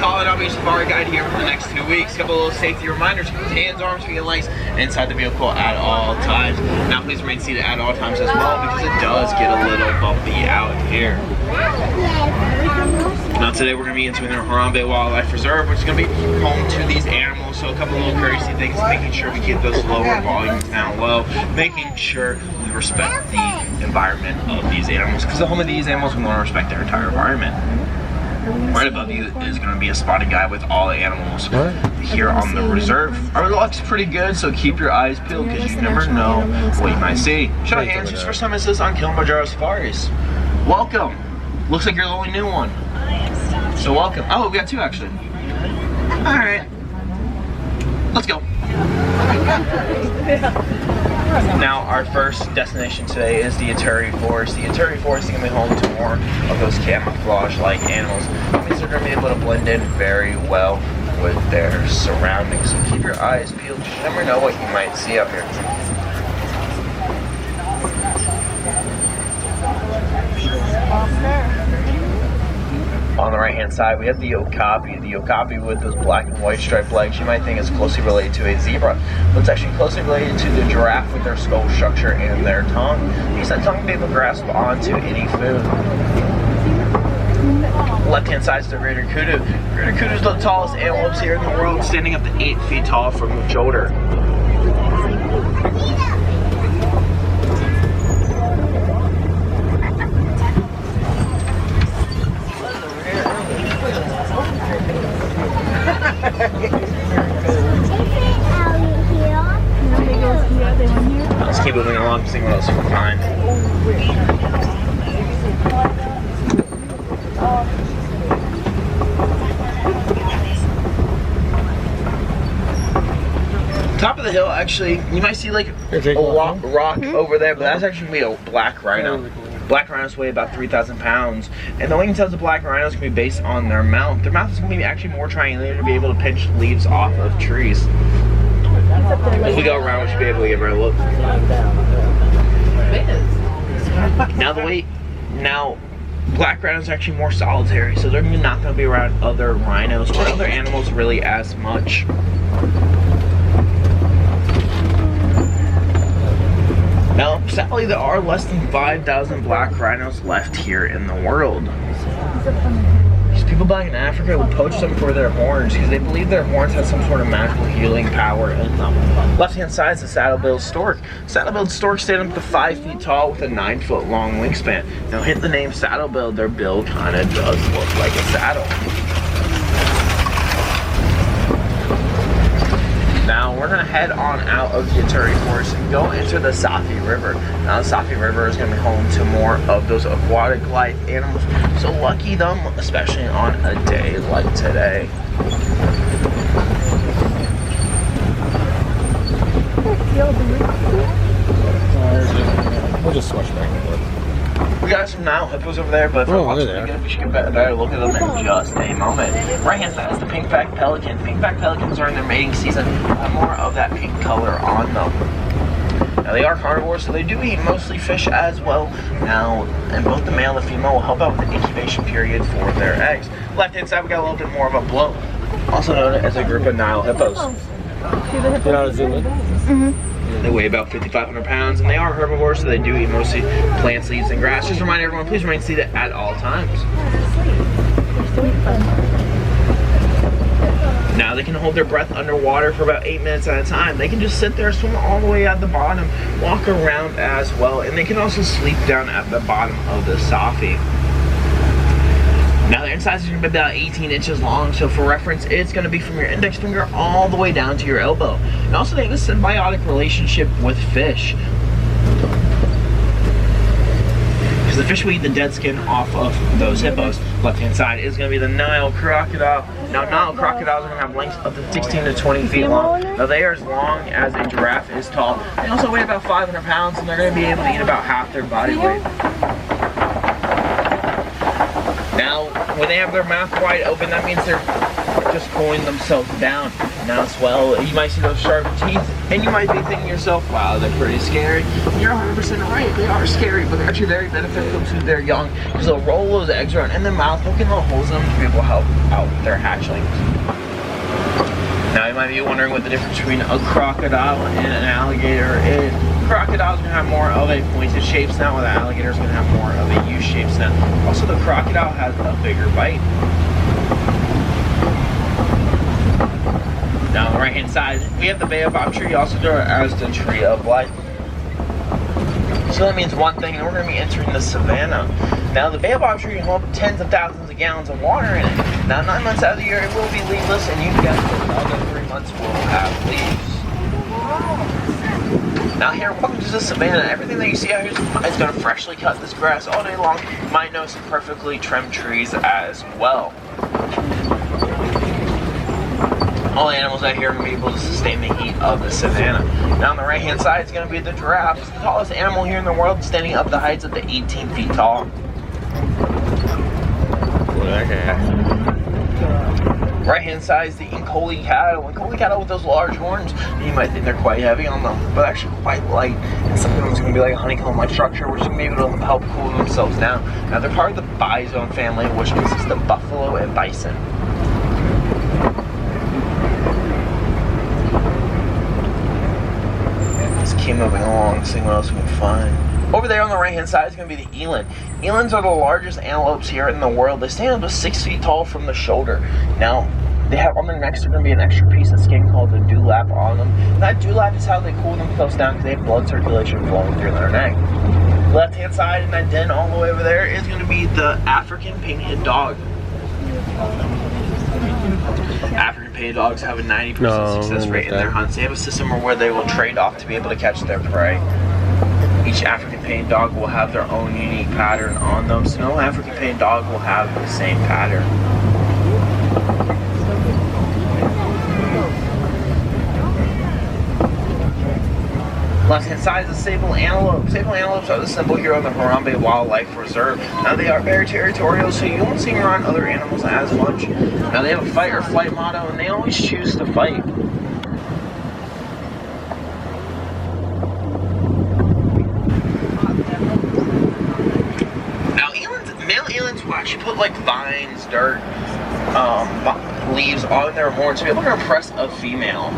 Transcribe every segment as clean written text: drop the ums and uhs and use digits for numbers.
call it. I'll be your safari guide here for the next 2 weeks. A couple of little safety reminders. Keep hands, arms, feet, and legs inside the vehicle at all times. Now please remain seated at all times as well because it does get a little bumpy out here. Now today we're going to be entering the Harambe Wildlife Reserve, which is going to be home to these animals. So a couple of little courtesy things, making sure we keep those lower volumes down low, making sure we respect the environment of these animals, because the home of these animals, we want to respect their entire environment. Right above you is going to be a spotting guide with all the animals here on the reserve. Our luck's pretty good, so keep your eyes peeled because you never know what you might see. Show of hands, who's first time is this on Killomarjaro Safaris? Welcome. Looks like you're the only new one. So welcome. Oh, we got two actually. All right. Let's go. Now our first destination today is the Ituri Forest. The Ituri Forest is going to be home to more of those camouflage-like animals. That means they're going to be able to blend in very well with their surroundings. So keep your eyes peeled. You never know what you might see up here. On the right hand side, we have the okapi. The okapi with those black and white striped legs, you might think is closely related to a zebra, but it's actually closely related to the giraffe with their skull structure and their tongue. Use that tongue to be able to grasp onto any food. Left hand side is the greater kudu. Greater kudu is the tallest antelopes here in the world, standing up to 8 feet tall from the shoulder. Let's keep moving along and see what else we can find. Top of the hill, actually, you might see like a rock over there, but that's actually gonna be a black rhino. Black rhinos weigh about 3,000 pounds, and the only thing tells the black rhinos can be based on their mouth. Their mouth is going to be actually more triangular to be able to pinch leaves off of trees. As we go around, we should be able to give her a look. Now black rhinos are actually more solitary, so they're not going to be around other rhinos or other animals really as much. Now, sadly, there are less than 5,000 black rhinos left here in the world. These people back in Africa would poach them for their horns because they believe their horns have some sort of magical healing power in them. Left-hand side is the saddle-billed stork. Saddle-billed storks stand up to 5 feet tall with a 9-foot long wingspan. Now, hint the name saddle-billed, their bill kind of does look like a saddle. Now we're gonna head on out of the Ituri Forest and go into the Safi River. Now the Safi River is gonna be home to more of those aquatic life animals. So lucky them, especially on a day like today. We'll just switch back and forth. We got some Nile hippos over there, but we should get a better look at them in just a moment. Right hand side is the pink-backed pelican. Pink-backed pelicans during their mating season have more of that pink color on them. Now they are carnivores, so they do eat mostly fish as well. Now, and both the male and the female will help out with the incubation period for their eggs. Left hand side, we got a little bit more of a bloat, also known as a group of Nile hippos. You know how to zoom in? They weigh about 5,500 pounds, and they are herbivores, so they do eat mostly plants, leaves, and grass. Just remind everyone, please remain seated at all times. Now they can hold their breath underwater for about 8 minutes at a time. They can just sit there, swim all the way at the bottom, walk around as well, and they can also sleep down at the bottom of the Safi. Now their incisors are going to be about 18 inches long, so for reference, it's going to be from your index finger all the way down to your elbow. And also they have a symbiotic relationship with fish, because the fish will eat the dead skin off of those hippos. Left hand side is going to be the Nile crocodile. Now Nile crocodiles are going to have lengths up to 16 to 20 feet long. Now they are as long as a giraffe is tall. They also weigh about 500 pounds, and they're going to be able to eat about half their body weight. Now, when they have their mouth wide open, that means they're just cooling themselves down. Now as well, you might see those sharp teeth, and you might be thinking to yourself, wow, they're pretty scary. You're 100% right, they are scary, but they're actually very beneficial to their young, because they'll roll those eggs around in their mouth, poking little holes in them to be able to help out their hatchlings. Now you might be wondering what the difference between a crocodile and an alligator is. Crocodiles are going to have more of a pointed shape snout, while the alligator is going to have more of a U-shaped snout. Also, the crocodile has a bigger bite. Now on the right hand side, we have the baobab tree, also known as the tree of life. So that means one thing, and we're going to be entering the savannah. Now the baobab tree will hold tens of thousands of gallons of water in it. Now 9 months out of the year it will be leafless, and you can guess that the other 3 months will have leaves. Now here, welcome to the savannah. Everything that you see out here is going to freshly cut this grass all day long. You might know some perfectly trimmed trees as well. All the animals out here are going to be able to sustain the heat of the savannah. Now on the right hand side is going to be the giraffe. It's the tallest animal here in the world, standing up the heights of the 18 feet tall. Right hand side is the Nkoli cattle. Nkoli cattle with those large horns, you might think they're quite heavy on them, but actually quite light. And some of them is going to be like a honeycomb-like structure, which is going to be able to help cool themselves down. Now they're part of the bison family, which consists of buffalo and bison. Keep moving along, seeing what else we can find. Over there on the right hand side is going to be the eland. Elands are the largest antelopes here in the world. They stand up to 6 feet tall from the shoulder. Now, they have on their necks, there's going to be an extra piece of skin called the dewlap on them. And that dewlap is how they cool themselves down, because they have blood circulation flowing through their neck. Left hand side in that den all the way over there is going to be the African painted dog. African painted dogs have a 90% success rate in their hunts. They have a system where they will trade off to be able to catch their prey. Each African painted dog will have their own unique pattern on them, so no African painted dog will have the same pattern. Left hand side is the sable antelope. Sable antelopes are the symbol here on the Harambe Wildlife Reserve. Now they are very territorial, so you won't see them around other animals as much. Now they have a fight or flight motto, and they always choose to fight. Now male elands will actually put like vines, dirt, leaves on their horns to be able to impress a female.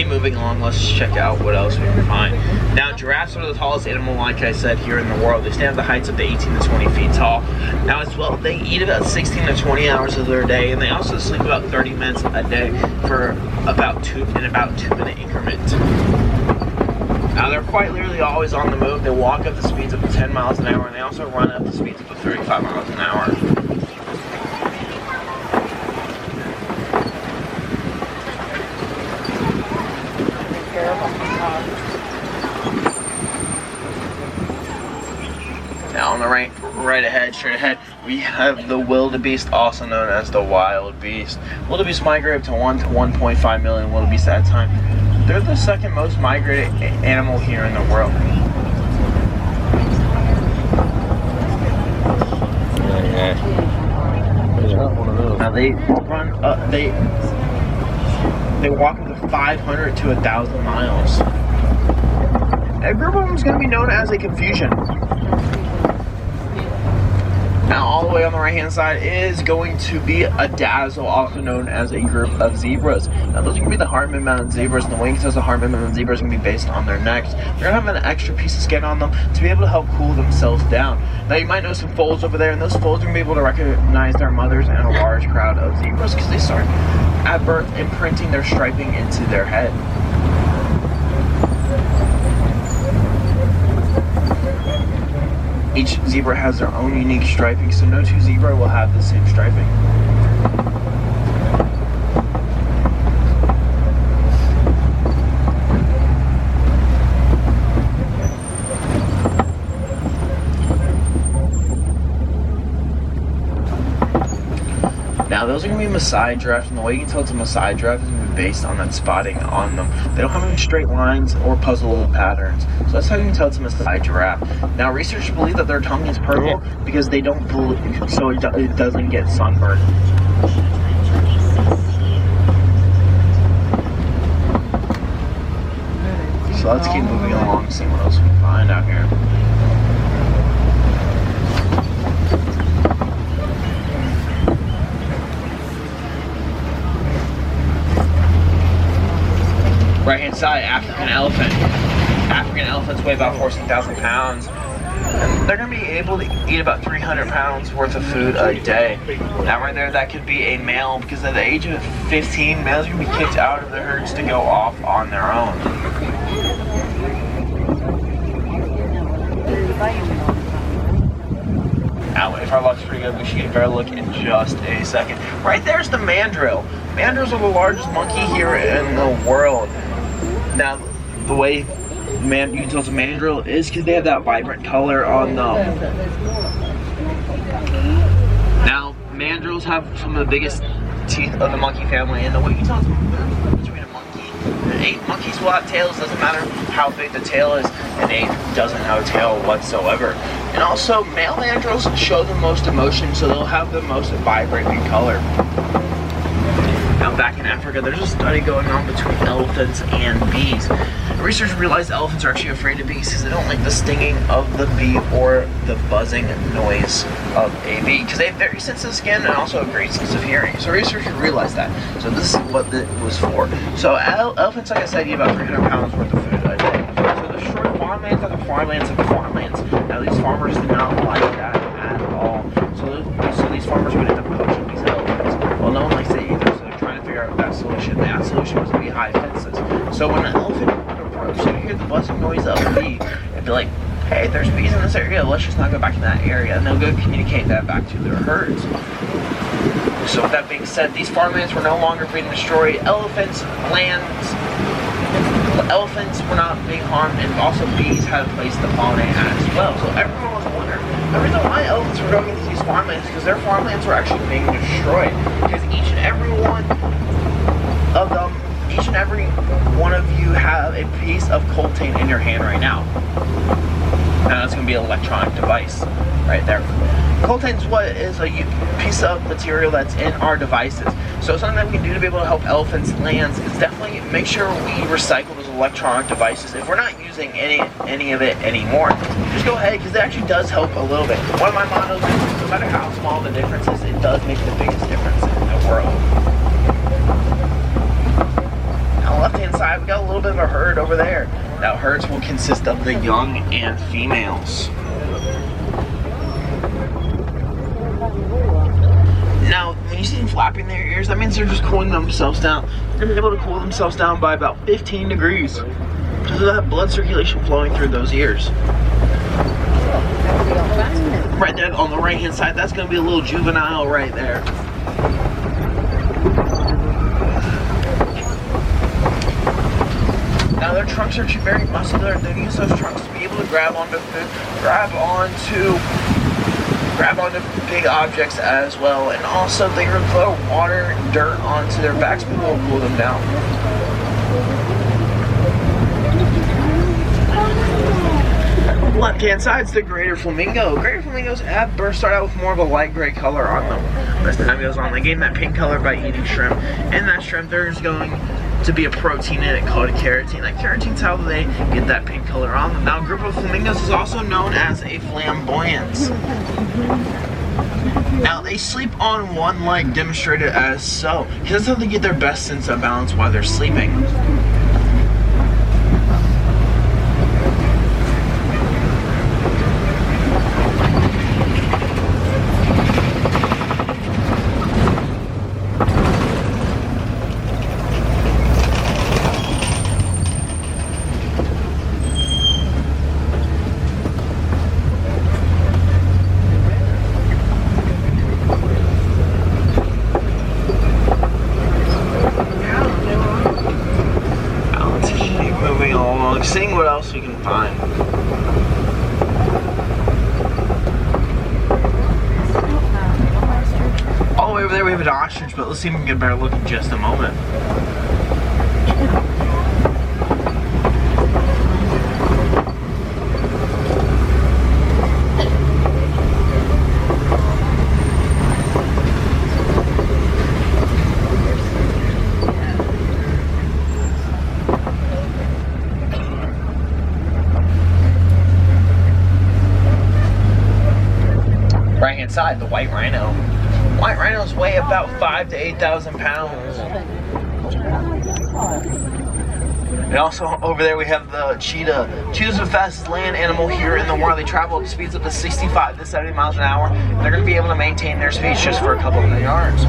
Moving along, let's check out what else we can find. Now, giraffes are the tallest animal, like I said, here in the world. They stand at the heights of the 18 to 20 feet tall. Now, as well, they eat about 16 to 20 hours of their day, and they also sleep about 30 minutes a day for about 2-minute increments. Now, they're quite literally always on the move. They walk up the speeds up to 10 miles an hour, and they also run up the speeds up to 35 miles an hour. Now on the right ahead, straight ahead, we have the wildebeest, also known as the wild beast. Wildebeest migrate up to 1 to 1.5 million wildebeest at a time. They're the second most migrated animal here in the world. Now they run, they walk up to 500 to 1,000 miles. A group of them is going to be known as a confusion. Now, all the way on the right-hand side is going to be a dazzle, also known as a group of zebras. Now, those are going to be the Hartman Mountain zebras, and the wings of the Hartman Mountain zebras are going to be based on their necks. They're going to have an extra piece of skin on them to be able to help cool themselves down. Now, you might notice some folds over there, and those folds are going to be able to recognize their mothers and a large crowd of zebras because they start at birth imprinting their striping into their head. Each zebra has their own unique striping, so no two zebra will have the same striping. Now those are going to be Maasai giraffes, and the way you can tell it's a Maasai giraffe is going to be based on that spotting on them. They don't have any straight lines or puzzle patterns, so that's how you can tell it's a Maasai giraffe. Now researchers believe that their tongue is purple because they don't believe, so it doesn't get sunburned. So let's keep moving along and see what else we can find out here. Right hand side, African elephant. African elephants weigh about 14,000 pounds. And they're going to be able to eat about 300 pounds worth of food a day. Now right there, that could be a male, because at the age of 15, males are going to be kicked out of the herds to go off on their own. Now, if our luck's pretty good, we should get a better look in just a second. Right there's the mandrill. Mandrills are the largest monkey here in the world. Now, the way you can tell it's a mandrill is because they have that vibrant color on them. Now, mandrills have some of the biggest teeth of the monkey family, and the way you can tell it's between a monkey and an ape. Monkeys will have tails, doesn't matter how big the tail is. An ape doesn't have a tail whatsoever. And also, male mandrills show the most emotion, so they'll have the most vibrant color. Now back in Africa, there's a study going on between elephants and bees. Researchers realized elephants are actually afraid of bees because they don't like the stinging of the bee or the buzzing noise of a bee, because they have very sensitive skin and also a great sense of hearing. So researchers realized that. So this is what it was for. So elephants, like I said, eat about 300 pounds worth of food a day. So the short farmlands are the farmlands of the farmlands. Now these farmers do not like that at all. So these farmers would end up poaching these elephants. Well, no one likes to eat them, so they're trying to figure out that solution. That solution was to be high fences. So when an elephant would approach, so you hear the buzzing noise of a bee, it'd be like, hey, there's bees in this area, let's just not go back to that area. And they'll go communicate that back to their herds. So with that being said, these farmlands were no longer being destroyed. Elephants were not being harmed, and also bees had a place to pollinate as well. So everyone was wondering, the reason why elephants were going into these farmlands is because their farmlands were actually being destroyed. Because each and every one of you have a piece of coltan in your hand right now. Now that's going to be an electronic device right there. Coltan is what is a piece of material that's in our devices. So something that we can do to be able to help elephants' lands is definitely make sure we recycle those electronic devices. If we're not using any of it anymore, just go ahead, because it actually does help a little bit. One of my mottos is, no matter how small the difference is, it does make the biggest difference in the world. On the left-hand side, we got a little bit of a herd over there. Now, herds will consist of the young and females. Now, when you see them flapping their ears, that means they're just cooling themselves down. They're able to cool themselves down by about 15 degrees because of that blood circulation flowing through those ears. Right there on the right-hand side, that's going to be a little juvenile right there. Now their trunks are very muscular. They use those trunks to be able to grab onto food, grab onto big objects as well, and also they will throw water and dirt onto their backs, but will cool them down. Left-hand side is the greater flamingo. Greater flamingos at birth start out with more of a light gray color on them. As time goes on, they gain that pink color by eating shrimp. And that shrimp, there's going to be a protein in it called keratin. That keratin's how they get that pink color on them. Now, a group of flamingos is also known as a flamboyance. Now, they sleep on one leg, demonstrated as so, because that's how they get their best sense of balance while they're sleeping. ostrich, but let's see if we can get a better look in just a moment. Right hand side, the white rhino. White rhinos weigh about 5,000 to 8,000 pounds. And also over there we have the cheetah. Cheetah's the fastest land animal here in the world. They travel at speeds up to 65 to 70 miles an hour. They're going to be able to maintain their speeds just for a couple of yards.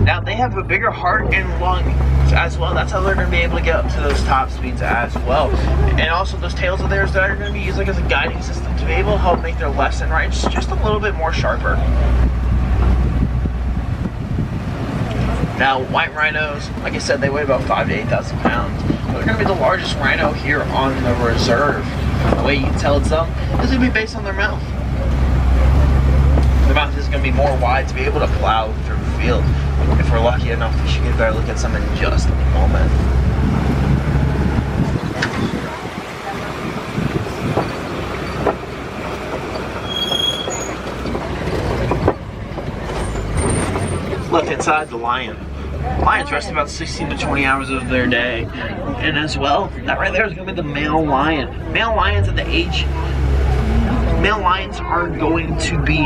Now they have a bigger heart and lung as well. That's how they're going to be able to get up to those top speeds as well. And also those tails of theirs that are going to be used like as a guiding system to be able to help make their lefts and rights just a little bit more sharper. Now white rhinos, like I said, they weigh about 5,000 to 8,000 pounds. They're going to be the largest rhino here on the reserve. The way you can tell it's them is going to be based on their mouth. The mouth is going to be more wide to be able to plow through the field. If we're lucky enough, we should get a better look at some in just a moment. Left hand side, the lion. Lions rest about 16 to 20 hours of their day. And as well, that right there is going to be the male lion. Male lions at the age... Male lions are going to be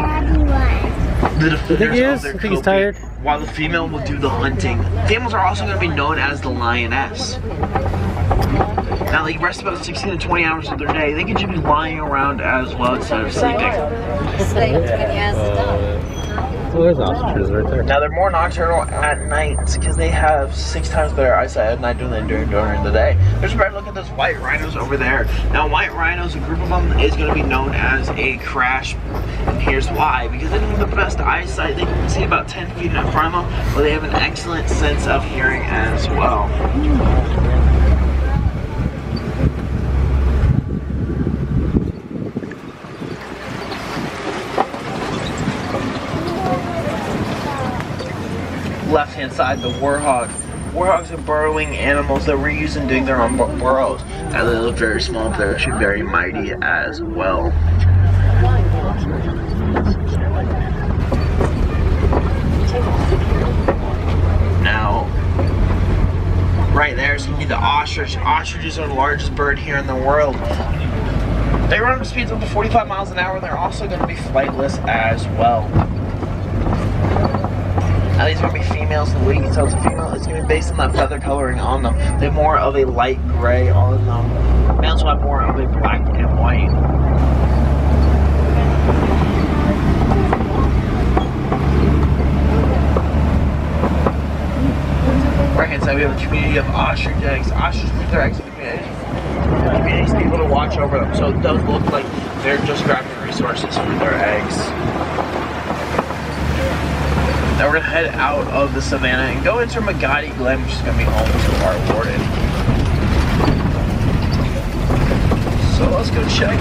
the defenders of their he's tired. while the female will do the hunting. Females are also going to be known as the lioness. Now they rest about 16 to 20 hours of their day. They can just be lying around as well instead of sleeping. Oh, there's ostriches right there. Now they're more nocturnal at night because they have 6 times better eyesight at night than during the day. There's a better look at those white rhinos over there. Now white rhinos, a group of them, is going to be known as a crash. And here's why. Because they don't have the best eyesight. They can see about 10 feet in front of them, but they have an excellent sense of hearing as well. Left hand side, the warthog. Warthogs are burrowing animals that we're using doing their own burrows. Now they look very small, but they're actually very mighty as well. Now, right there is going to be the ostrich. Ostriches are the largest bird here in the world. They run at speeds up to 45 miles an hour. They're also going to be flightless as well. Now these are going to be females, and the way you can tell it's a female, it's going to be based on that feather coloring on them. They have more of a light gray on them. Males will have more of a black and white. Right hand side we have a community of ostrich eggs. Ostriches leave their eggs in the community. Communities need people to watch over them, so it does look like they're just grabbing resources for their eggs. Now we're going to head out of the savannah and go into Magadi Glen, which is going to be home to our warden. So let's go check